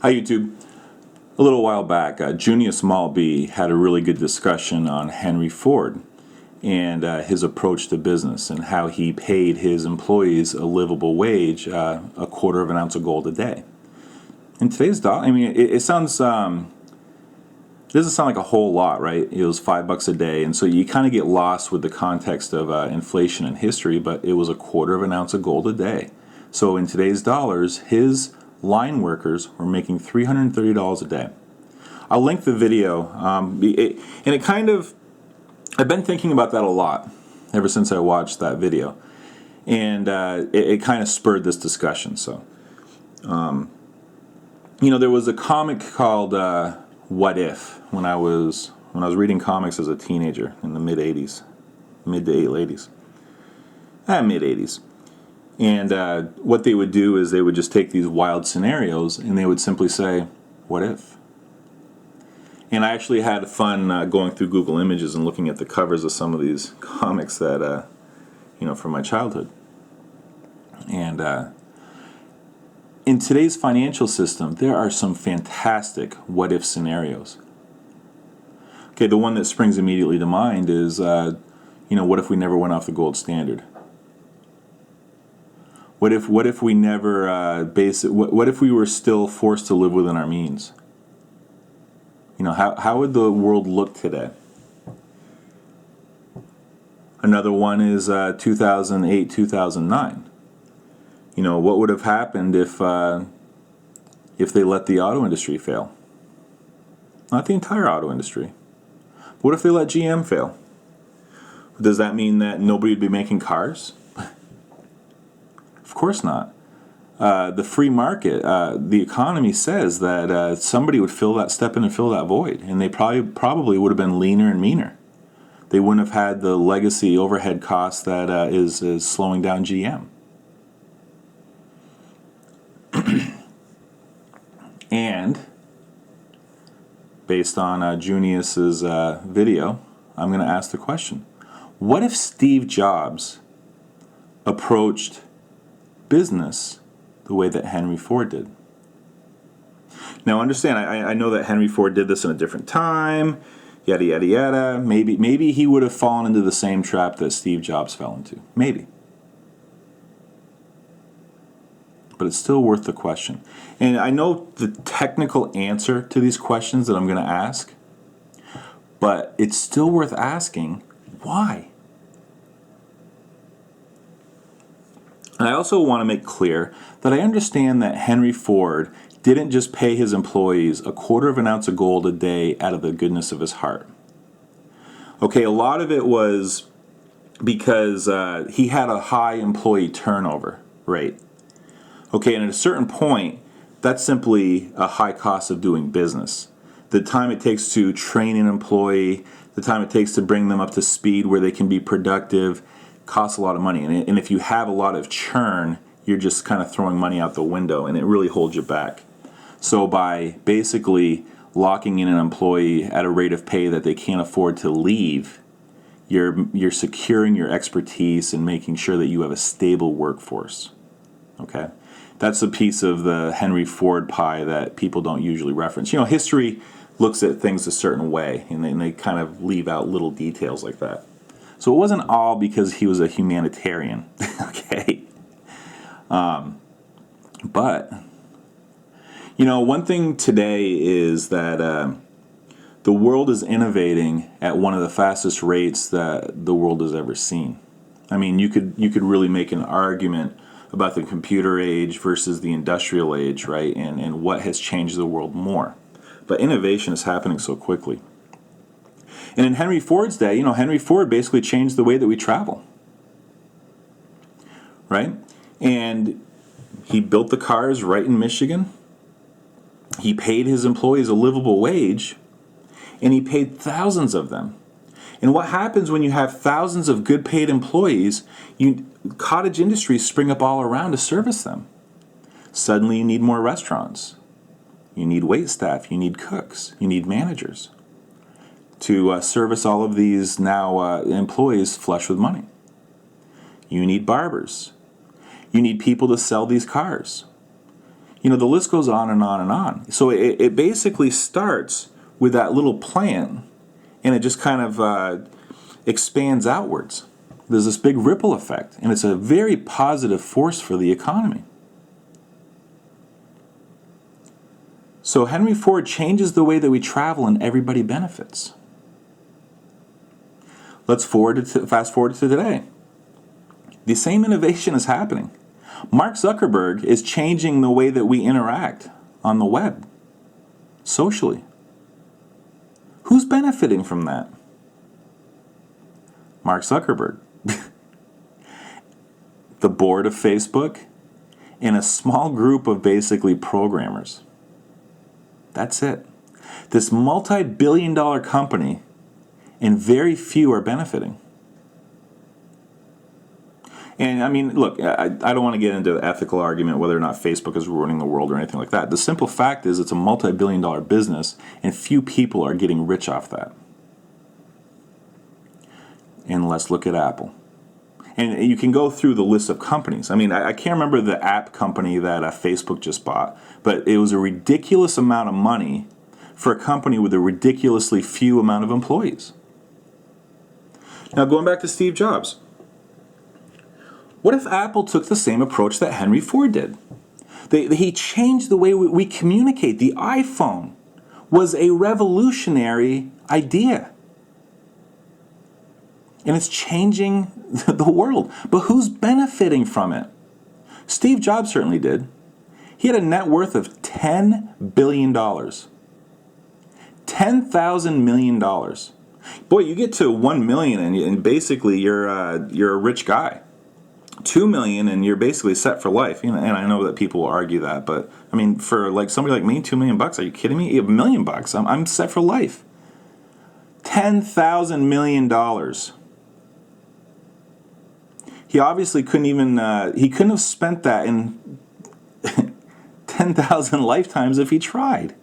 Hi YouTube. A little while back, Junius Malby had a really good discussion on Henry Ford and his approach to business and how he paid his employees a livable wage, a quarter of an ounce of gold a day. In today's dollar, I mean, it sounds, it doesn't sound like a whole lot, right? It was $5 a day, and so you kind of get lost with the context of inflation and history, but it was a quarter of an ounce of gold a day. So in today's dollars, his line workers were making $330 a day. I'll link the video, and it kind of, I've been thinking about that a lot ever since I watched that video, and it kind of spurred this discussion. So, there was a comic called What If when I was reading comics as a teenager in the mid to late 80s, mid 80s. And what they would do is they would just take these wild scenarios and they would simply say, what if? And I actually had fun going through Google Images and looking at the covers of some of these comics that, from my childhood. And in today's financial system, there are some fantastic what if scenarios. Okay, the one that springs immediately to mind is, what if we never went off the gold standard? What if we never what if we were still forced to live within our means? How would the world look today? Another one is 2008, 2009. What would have happened if they let the auto industry fail? Not the entire auto industry. But what if they let GM fail? Does that mean that nobody would be making cars? Of course not. The free market, the economy says that somebody would step in and fill that void, and they probably would have been leaner and meaner. They wouldn't have had the legacy overhead cost that is slowing down GM. And based on Junius's video, I'm going to ask the question: what if Steve Jobs approached business the way that Henry Ford did? Now understand, I know that Henry Ford did this in a different time, yada yada yada. Maybe he would have fallen into the same trap that Steve Jobs fell into. Maybe. But it's still worth the question. And I know the technical answer to these questions that I'm going to ask, but it's still worth asking, why? And I also want to make clear that I understand that Henry Ford didn't just pay his employees a quarter of an ounce of gold a day out of the goodness of his heart. Okay, a lot of it was because he had a high employee turnover rate. Okay, and at a certain point, that's simply a high cost of doing business. The time it takes to train an employee, the time it takes to bring them up to speed where they can be productive, costs a lot of money. And if you have a lot of churn, you're just kind of throwing money out the window, and it really holds you back. So by basically locking in an employee at a rate of pay that they can't afford to leave, you're securing your expertise and making sure that you have a stable workforce. Okay? That's a piece of the Henry Ford pie that people don't usually reference. History looks at things a certain way, and they kind of leave out little details like that. So it wasn't all because he was a humanitarian, okay? But, one thing today is that the world is innovating at one of the fastest rates that the world has ever seen. I mean, you could really make an argument about the computer age versus the industrial age, right? And what has changed the world more. But innovation is happening so quickly. And in Henry Ford's day, Henry Ford basically changed the way that we travel, right? And he built the cars right in Michigan. He paid his employees a livable wage, and he paid thousands of them. And what happens when you have thousands of good paid employees, cottage industries spring up all around to service them. Suddenly you need more restaurants. You need wait staff. You need cooks. You need managers to service all of these now employees flush with money. You need barbers. You need people to sell these cars. The list goes on and on and on. So it basically starts with that little plant, and it just kind of expands outwards. There's this big ripple effect, and it's a very positive force for the economy. So Henry Ford changes the way that we travel, and everybody benefits. Let's fast forward to today. The same innovation is happening. Mark Zuckerberg is changing the way that we interact on the web, socially. Who's benefiting from that? Mark Zuckerberg. The board of Facebook, and a small group of basically programmers. That's it. This multi-billion-dollar company, and very few are benefiting. And I mean, look, I don't want to get into the ethical argument whether or not Facebook is ruining the world or anything like that. The simple fact is it's a multi-billion-dollar business, and few people are getting rich off that. And let's look at Apple. And you can go through the list of companies. I mean, I can't remember the app company that Facebook just bought, but it was a ridiculous amount of money for a company with a ridiculously few amount of employees. Now, going back to Steve Jobs. What if Apple took the same approach that Henry Ford did? He changed the way we communicate. The iPhone was a revolutionary idea. And it's changing the world. But who's benefiting from it? Steve Jobs certainly did. He had a net worth of $10 billion. $10,000 million. Boy, you get to 1 million and basically you're a rich guy. 2 million and you're basically set for life. And I know that people will argue that, but I mean, for like somebody like me, $2 million, are you kidding me? $1 million, I'm set for life. $10,000 million. He obviously couldn't even, he couldn't have spent that in 10,000 lifetimes if he tried.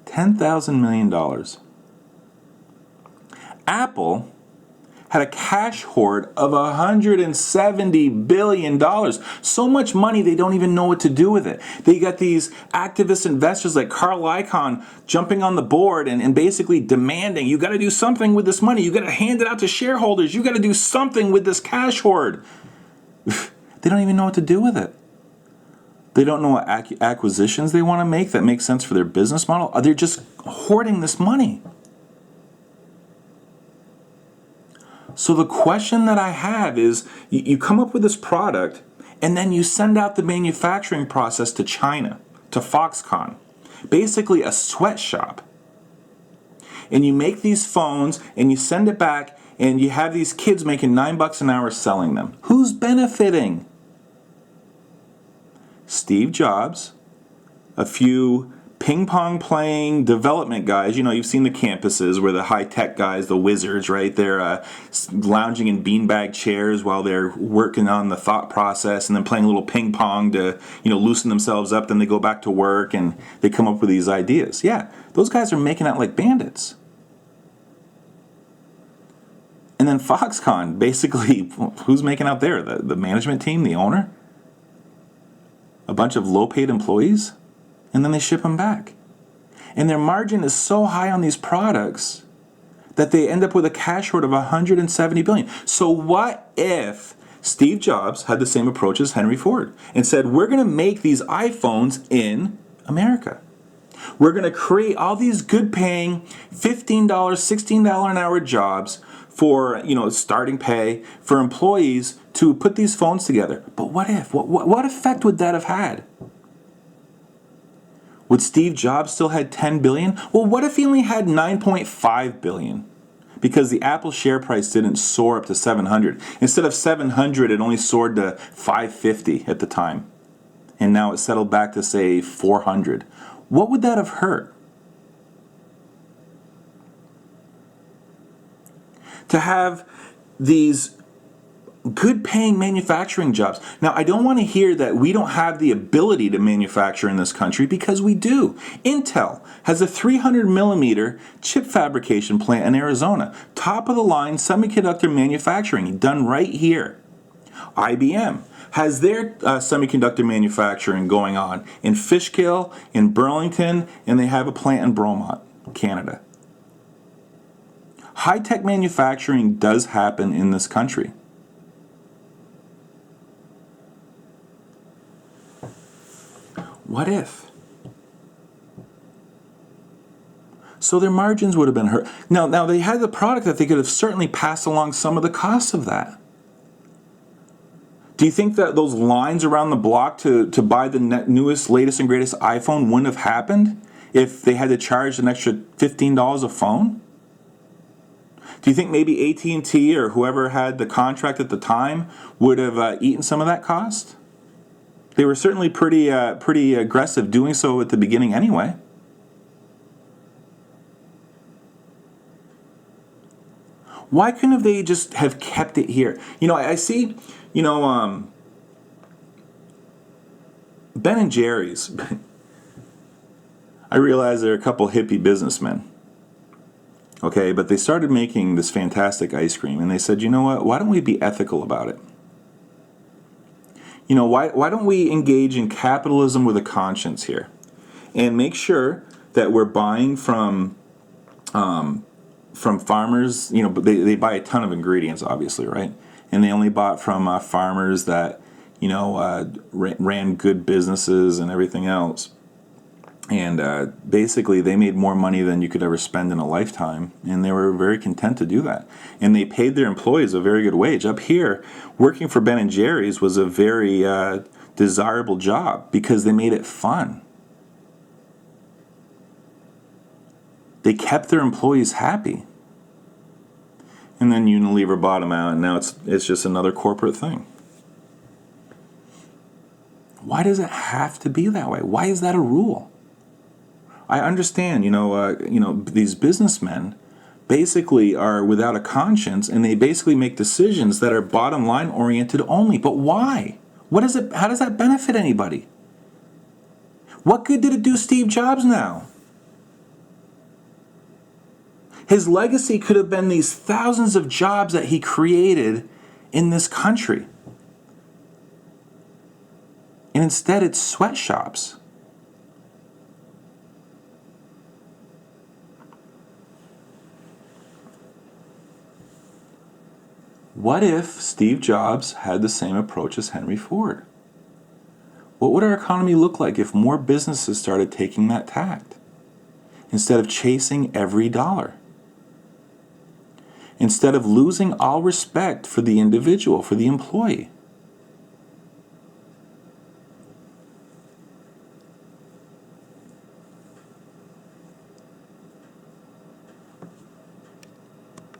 $10,000 million. Apple had a cash hoard of $170 billion. So much money they don't even know what to do with it. They got these activist investors like Carl Icahn jumping on the board and basically demanding, you got to do something with this money. You got to hand it out to shareholders. You got to do something with this cash hoard. They don't even know what to do with it. They don't know what acquisitions they want to make that make sense for their business model. They're just hoarding this money. So the question that I have is, you come up with this product, and then you send out the manufacturing process to China, to Foxconn, basically a sweatshop. And you make these phones, and you send it back, and you have these kids making $9 an hour selling them. Who's benefiting? Steve Jobs, a few ping pong playing development guys. You've seen the campuses where the high tech guys, the wizards, right? They're lounging in beanbag chairs while they're working on the thought process and then playing a little ping pong to, loosen themselves up. Then they go back to work and they come up with these ideas. Yeah, those guys are making out like bandits. And then Foxconn, basically, who's making out there? The management team, the owner? A bunch of low-paid employees? And then they ship them back. And their margin is so high on these products that they end up with a cash hoard of $170 billion. So what if Steve Jobs had the same approach as Henry Ford and said, we're going to make these iPhones in America. We're going to create all these good-paying $15, $16 an hour jobs for, starting pay for employees to put these phones together. But what if? What effect would that have had? Would Steve Jobs still had $10 billion? Well, what if he only had $9.5 billion? Because the Apple share price didn't soar up to 700. Instead of 700, it only soared to 550 at the time. And now it's settled back to, say, 400. What would that have hurt? To have these good-paying manufacturing jobs. Now, I don't want to hear that we don't have the ability to manufacture in this country, because we do. Intel has a 300-millimeter chip fabrication plant in Arizona. Top-of-the-line semiconductor manufacturing done right here. IBM has their semiconductor manufacturing going on in Fishkill, in Burlington, and they have a plant in Bromont, Canada. High-tech manufacturing does happen in this country. What if? So their margins would have been hurt. Now they had the product that they could have certainly passed along some of the costs of that. Do you think that those lines around the block to buy the newest, latest, and greatest iPhone wouldn't have happened if they had to charge an extra $15 a phone? Do you think maybe AT&T or whoever had the contract at the time would have eaten some of that cost? They were certainly pretty aggressive doing so at the beginning anyway. Why couldn't have they just have kept it here? I see, Ben and Jerry's. I realize they're a couple hippie businessmen. Okay, but they started making this fantastic ice cream, and they said, you know what? Why don't we be ethical about it? Why don't we engage in capitalism with a conscience here, and make sure that we're buying from farmers. They buy a ton of ingredients, obviously, right? And they only bought from farmers that ran good businesses and everything else. And basically, they made more money than you could ever spend in a lifetime, and they were very content to do that. And they paid their employees a very good wage. Up here, working for Ben and Jerry's was a very desirable job because they made it fun. They kept their employees happy. And then Unilever bought them out, and now it's just another corporate thing. Why does it have to be that way? Why is that a rule? I understand, these businessmen basically are without a conscience, and they basically make decisions that are bottom line oriented only. But why? What is it? How does that benefit anybody? What good did it do Steve Jobs now? His legacy could have been these thousands of jobs that he created in this country. And instead, it's sweatshops. What if Steve Jobs had the same approach as Henry Ford? What would our economy look like if more businesses started taking that tact instead of chasing every dollar? Instead of losing all respect for the individual, for the employee?